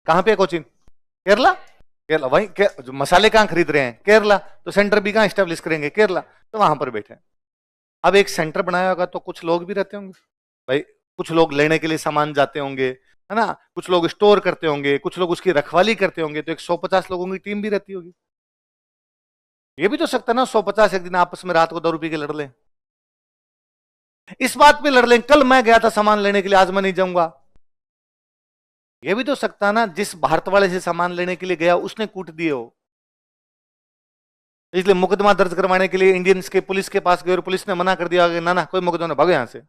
कहां पे कोचीन? केरला। केरला वहीं जो मसाले कहां खरीद रहे हैं? केरला। तो सेंटर भी कहां स्टेब्लिश करेंगे? केरला। तो वहां पर बैठे हैं। अब एक सेंटर बनाया होगा तो कुछ लोग भी रहते होंगे भाई, कुछ लोग लेने के लिए सामान जाते होंगे, है ना, कुछ लोग स्टोर करते होंगे, कुछ लोग उसकी रखवाली करते होंगे, तो एक 150 लोगों की टीम भी रहती होगी। ये भी तो सकता है ना 150 एक दिन आपस में रात को दारू पी के लड़ लें, इस बात पे लड़ लें कल मैं गया था सामान लेने के लिए आज मैं नहीं जाऊंगा। ये भी तो सकता ना जिस भारत वाले से सामान लेने के लिए गया उसने कूट दिए हो, इसलिए मुकदमा दर्ज करवाने के लिए इंडियंस के पुलिस के पास गए और पुलिस ने मना कर दिया कि ना ना कोई मुकदमा भागो यहां से।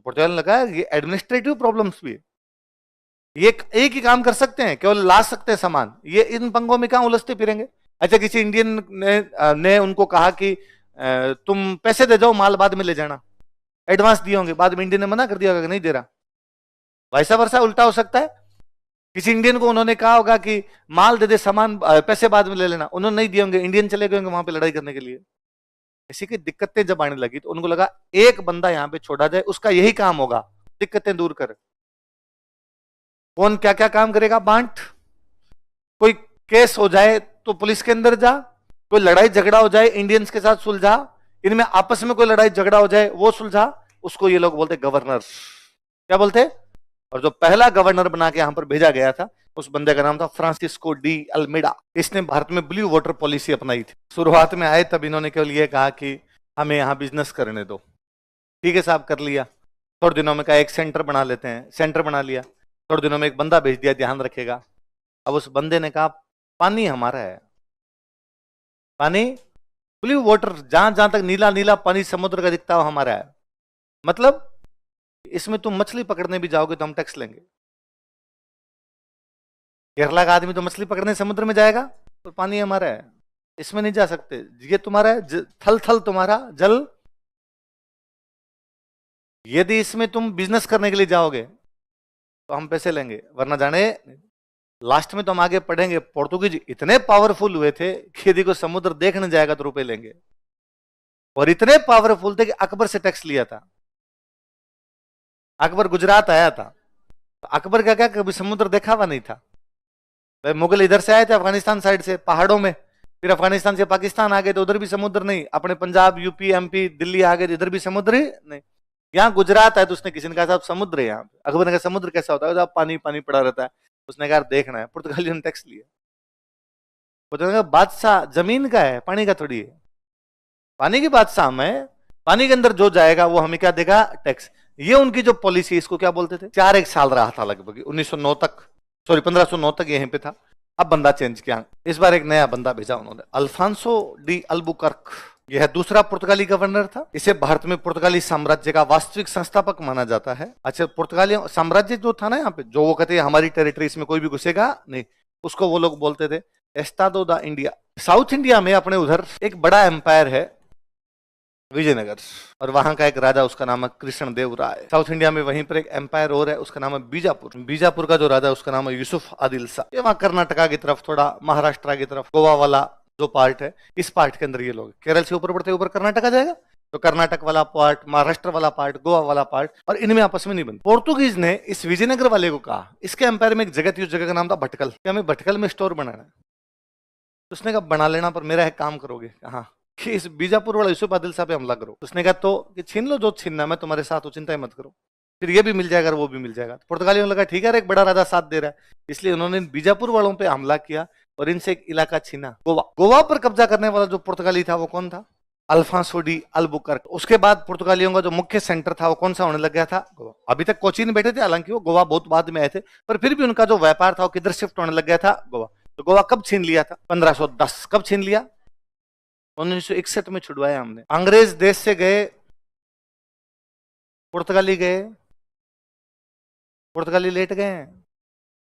पुर्तगाल ने कहा ये एडमिनिस्ट्रेटिव प्रॉब्लम्स भी है, ये एक ही काम कर सकते हैं, केवल ला सकते हैं सामान, ये इन पंगों में कहां उलझते फिरेंगे। अच्छा किसी इंडियन ने उनको कहा कि तुम पैसे दे जाओ माल बाद में ले जाना, एडवांस दिए होंगे, बाद में इंडियन ने मना कर दिया होगा नहीं दे रहा। वैसा वर्षा उल्टा हो सकता है, किसी इंडियन को उन्होंने कहा होगा कि माल दे दे सामान पैसे बाद में ले लेना, उन्होंने नहीं दिए होंगे, इंडियन चले गए होंगे वहां पे लड़ाई करने के लिए। इसी की दिक्कतें जब आने लगी तो उनको लगा एक बंदा यहां पे छोड़ा जाए, उसका यही काम होगा दिक्कतें दूर कर। कौन क्या क्या काम करेगा बांट, कोई केस हो जाए तो पुलिस के अंदर जा, कोई लड़ाई झगड़ा हो जाए इंडियंस के साथ सुलझा, इनमें आपस में कोई लड़ाई झगड़ा हो जाए वो सुलझा, उसको ये लोग बोलते गवर्नर। क्या बोलते? और जो पहला गवर्नर बना के यहां पर भेजा गया था उस बंदे का नाम था फ्रांसिस्को डी अल्मेडा। इसने भारत में ब्लू वाटर पॉलिसी अपनाई थी। शुरुआत में आए तब इन्होंने केवल ये कहा कि हमें यहां बिजनेस करने दो, ठीक है साहब कर लिया। थोड़े दिनों में कहा एक सेंटर बना लेते हैं, सेंटर बना लिया। थोड़े दिनों में एक बंदा भेज दिया ध्यान रखेगा। अब उस बंदे ने कहा पानी हमारा है, पानी ब्लू वाटर, जहां जहां तक नीला नीला पानी समुद्र का दिखता हो हमारा है, मतलब इसमें तुम मछली पकड़ने भी जाओगे तो हम टैक्स लेंगे। केरला का आदमी तो मछली पकड़ने समुद्र में जाएगा, तो पानी हमारा है, इसमें नहीं जा सकते, ये तुम्हारा है, थल थल तुम्हारा जल, यदि इसमें तुम बिजनेस करने के लिए जाओगे तो हम पैसे लेंगे, वरना जाने। लास्ट में तो हम आगे पढ़ेंगे पोर्तुगीज इतने पावरफुल हुए थे कि यदि कोई समुद्र देखने जाएगा तो रुपए लेंगे, और इतने पावरफुल थे कि अकबर से टैक्स लिया था। अकबर गुजरात आया था तो अकबर का क्या कभी समुद्र देखा हुआ नहीं था भाई, मुगल इधर से आए थे अफगानिस्तान साइड से पहाड़ों में, फिर अफगानिस्तान से पाकिस्तान आ गए तो उधर भी समुद्र नहीं, अपने पंजाब यूपी एमपी दिल्ली आ गए तो इधर भी समुद्र ही नहीं। यहाँ गुजरात है तो उसने किसी ने कहा साहब समुद्र है यहाँ पे, अकबर ने कहा समुद्र कैसा होता है, पानी पानी पड़ा रहता है, उसने कहा देखना है, पुर्तगालियों ने टैक्स लिया। पुर्तगाल बादशाह जमीन का है पानी का थोड़ी है, पानी की बादशाह में, पानी के अंदर जो जाएगा वो हमें क्या देगा? टैक्स। ये उनकी जो पॉलिसी, इसको क्या बोलते थे, 4 साल रहा था लगभग 1909 तक, सॉरी 1509 तक यहीं पे था। अब बंदा चेंज किया, इस बार एक नया बंदा भेजा उन्होंने, अल्फांसो डी अल्बुकर्क। यह दूसरा पुर्तगाली गवर्नर था। इसे भारत में पुर्तगाली साम्राज्य का वास्तविक संस्थापक माना जाता है। अच्छा पुर्तगाली साम्राज्य जो था ना यहाँ पे, जो वो कहते हैं हमारी टेरिटरी इसमें कोई भी घुसेगा नहीं, उसको वो लोग बोलते थे एस्टादो दा इंडिया। साउथ इंडिया में अपने उधर एक बड़ा एम्पायर है विजयनगर, और वहां का एक राजा उसका नाम है कृष्णदेव राय। साउथ इंडिया में वहीं पर एक एम्पायर और है उसका नाम है बीजापुर। बीजापुर का जो राजा है उसका नाम है यूसुफ आदिल शाह। ये वहां कर्नाटका की तरफ, थोड़ा महाराष्ट्र की तरफ, गोवा वाला जो पार्ट है, इस पार्ट के अंदर ये लोग, केरल से ऊपर बढ़ते ऊपर कर्नाटक आ जाएगा तो कर्नाटक वाला पार्ट, महाराष्ट्र वाला पार्ट, गोवा वाला पार्ट, और इनमें आपस में नहीं बनते। पोर्तुगीज ने इस विजयनगर वाले को कहा, इसके एम्पायर में एक जगह थी, उस जगह का नाम था भटकल, कि हमें भटकल में स्टोर बनाना है। तो उसने कहा बना लेना, पर मेरा एक काम करोगे, कहा कि इस बीजापुर वाला यूसुफ आदिल साहब पे हमला करो। उसने कहा तो कि छीन लो जो छीनना, मैं तुम्हारे साथ हूं, चिंता ही मत करो, फिर ये भी मिल जाएगा और वो भी मिल जाएगा। तो पुर्तगालियों ने लगा ठीक है एक बड़ा राजा साथ दे रहा है, इसलिए उन्होंने बीजापुर वालों पे हमला किया और इनसे एक इलाका छीना, गोवा। गोवा पर कब्जा करने वाला जो पुर्तगाली था वो कौन था? Alfonso de Albuquerque. उसके बाद पुर्तगालियों का जो मुख्य सेंटर था वो कौन सा होने लग गया था? गोवा। अभी तक कोचीन बैठे थे, हालांकि वो गोवा बहुत बाद में आए थे, पर फिर भी उनका जो व्यापार था वो किधर शिफ्ट होने लग गया था? गोवा। तो गोवा कब छीन लिया था? 1510। कब छीन लिया? 1961 में छुड़वाया हमने। अंग्रेज देश से गए, पुर्तगाली गए, पुर्तगाली लेट गए।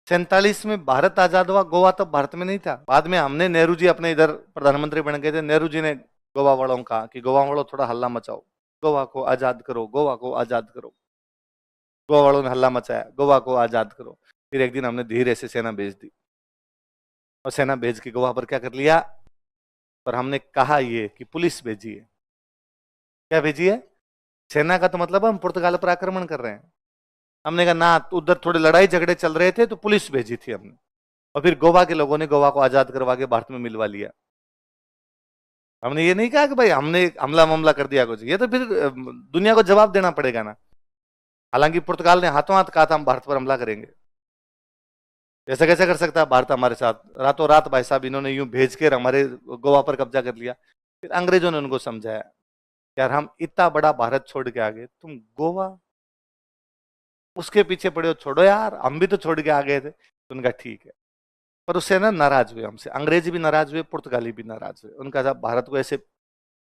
47 में भारत आजाद हुआ, गोवा तब भारत में नहीं था। बाद में हमने, नेहरू जी अपने इधर प्रधानमंत्री बन गए थे, नेहरू जी ने गोवा वालों कहा कि गोवा वालों थोड़ा हल्ला मचाओ, गोवा को आजाद करो, गोवा को आजाद करो। गोवा वालों ने हल्ला मचाया, गोवा को आजाद करो। फिर एक दिन हमने धीरे से सेना भेज दी, और सेना भेज के गोवा पर क्या कर लिया? पर हमने कहा ये कि पुलिस भेजिए। क्या भेजिए? सेना का तो मतलब हम पुर्तगाल पर आक्रमण कर रहे हैं, हमने कहा ना, तो उधर थोड़े लड़ाई झगड़े चल रहे थे तो पुलिस भेजी थी हमने, और फिर गोवा के लोगों ने गोवा को आजाद करवा के भारत में मिलवा लिया। हमने ये नहीं कहा कि भाई हमने हमला ममला कर दिया कुछ, ये तो फिर दुनिया को जवाब देना पड़ेगा ना। हालांकि पुर्तगाल ने हाथों हाथ कहा था हम भारत पर हमला करेंगे, ऐसा कैसे कर सकता है भारत हमारे साथ? रातों रात भाई साहब इन्होंने यूं भेज कर हमारे गोवा पर कब्जा कर लिया। फिर अंग्रेजों ने उनको समझाया, यार हम इतना बड़ा भारत छोड़ के आ गए, तुम गोवा उसके पीछे पड़े हो, छोड़ो यार, हम भी तो छोड़ के आ गए थे। तो उनका ठीक है, पर उससे ना नाराज हुए हमसे, अंग्रेजी भी नाराज हुए, पुर्तगाली भी नाराज हुए। उनका साहब भारत को ऐसे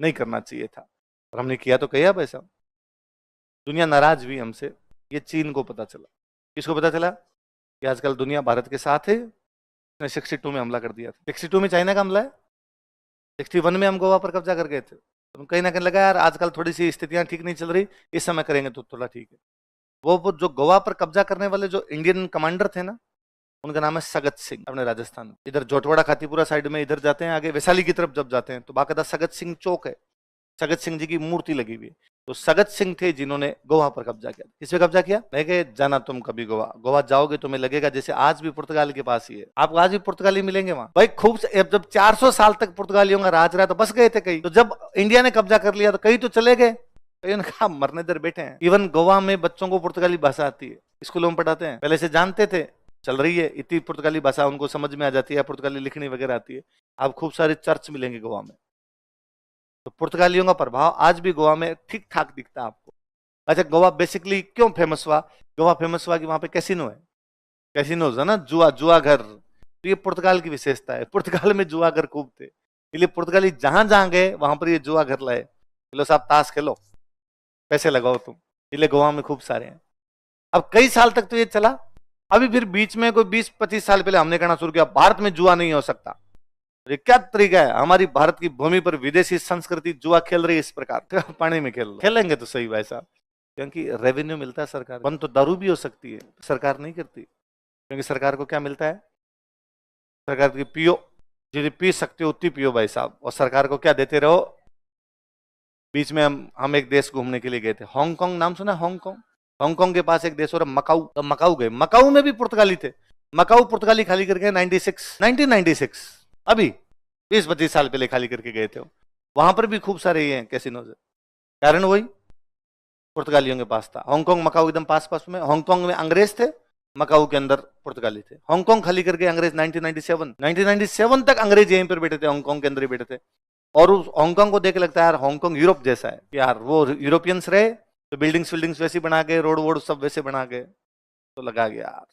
नहीं करना चाहिए था, और हमने किया तो किया भाई साहब। दुनिया नाराज हुई हमसे, ये चीन को पता चला। किसको पता चला कि आजकल दुनिया भारत के साथ है? उसने 62 में हमला कर दिया था। 62 में चाइना का हमला है, 61 में हम गोवा पर कब्जा कर गए थे। तो कहीं ना कहीं लगा यार आजकल थोड़ी सी स्थितियां ठीक नहीं चल रही, इस समय करेंगे तो थोड़ा ठीक है। वो जो गोवा पर कब्जा करने वाले जो इंडियन कमांडर थे ना, उनका नाम है सगत सिंह। अपने राजस्थान में इधर जोटवाड़ा खातीपुरा साइड में इधर जाते हैं, आगे वैशाली की तरफ जब जाते हैं तो बाकायदा सगत सिंह चौक है, सगत सिंह जी की मूर्ति लगी हुई है। तो सगत सिंह थे जिन्होंने गोवा पर कब्जा किया। किस पे कब्जा किया? मैं कहे जाना तुम कभी गोवा, गोवा जाओगे तुम्हें लगेगा जैसे आज भी पुर्तगाल के पास ही है, आपको आज भी पुर्तगाली मिलेंगे वहां भाई खूब। जब 400 साल तक पुर्तगालियों का राज रहा तो बस गए थे कई, तो जब इंडिया ने कब्जा कर लिया तो कई तो चले गए, कई ने कहा मरने दर बैठे हैं। इवन गोवा में बच्चों को पुर्तगाली भाषा आती है, स्कूलों में पढ़ाते हैं, पहले से जानते थे, चल रही है इतनी पुर्तगाली भाषा उनको समझ में आ जाती है, पुर्तगाली लिखनी वगैरह आती है। आप खूब सारे चर्च मिलेंगे गोवा में, तो पुर्तगालियों का प्रभाव आज भी गोवा में ठीक ठाक दिखता है आपको। अच्छा, गोवा बेसिकली क्यों फेमस हुआ? गोवा फेमस हुआ कि वहां पे कैसीनो है, कैसीनो है ना, जुआ, जुआ घर। तो ये पुर्तगाल की विशेषता है, पुर्तगाल में जुआ घर खूब थे, इसलिए पुर्तगाली जहां जहां गए वहां पर ये जुआ घर लाए, खेलो साहब ताश खेलो, पैसे लगाओ तुम, इसलिए गोवा में खूब सारे हैं। अब कई साल तक तो ये चला, अभी फिर बीच में कोई 20-25 साल पहले हमने कहना शुरू किया भारत में जुआ नहीं हो सकता। ये क्या तरीका है? हमारी भारत की भूमि पर विदेशी संस्कृति जुआ खेल रही है इस प्रकार पानी में खेलेंगे तो सही भाई साहब, क्योंकि रेवेन्यू मिलता है सरकार। बंद तो दारू भी हो सकती है, सरकार नहीं करती, क्योंकि सरकार को क्या मिलता है? सरकार की पियो, जितनी पी सकते हो उतनी पियो भाई साहब, और सरकार को क्या देते रहो। बीच में हम एक देश घूमने के लिए गए थे, हांगकांग, नाम सुना? हांगकांग, हांगकांग के पास एक देश और मकाऊ, तो मकाऊ गए, मकाऊ में भी पुर्तगाली थे, मकाऊ पुर्तगाली खाली करके 1996 अभी 20-25 साल पहले खाली करके गए थे। वहां पर भी खूब सारे ये हैं कैसीनोज, कारण वही पुर्तगालियों के पास था। हांगकांग मकाऊ एकदम पास पास में, हांगकांग में अंग्रेज थे, मकाऊ के अंदर पुर्तगाली थे। हांगकांग खाली करके अंग्रेज 1997 तक अंग्रेज यहीं पर बैठे थे, हांगकांग के अंदर ही बैठे थे। और उस हांगकांग को देख लगता है यार हांगकांग यूरोप जैसा है, यार वो यूरोपियंस रहे तो बिल्डिंग्स वैसी बना के, रोड वोड सब वैसे बना के, तो लगा गया यार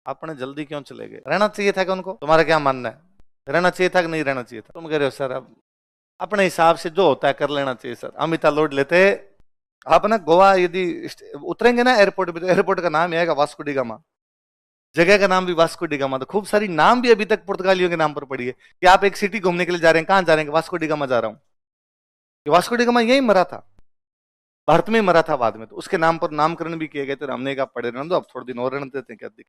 आपने जल्दी क्यों चले गए, रहना चाहिए था कि उनको? तुम्हारा क्या मानना है, रहना चाहिए था कि नहीं रहना चाहिए था? तुम कह रहे हो सर अब अपने हिसाब से जो होता है कर लेना चाहिए सर, हम इतना लोड लेते। आप ना गोवा यदि उतरेंगे ना एयरपोर्ट पे, तो एयरपोर्ट का नाम आएगा वास्को डी गामा, जगह का नाम भी वास्को डी गामा। तो खूब सारी नाम भी अभी तक पुर्तगालियों के नाम पर पड़ी है कि आप एक सिटी घूमने के लिए जा रहे हैं, कहाँ जा रहे हैं? वास्को डी गामा जा रहा हूँ। वास्को डी गामा यही मरा था, भारत में मरा था बाद में, तो उसके नाम पर नामकरण भी किए गए थे। हमने कहा पड़े रहने दो, अब थोड़े दिन और रहने देते हैं, क्या दिक्कत।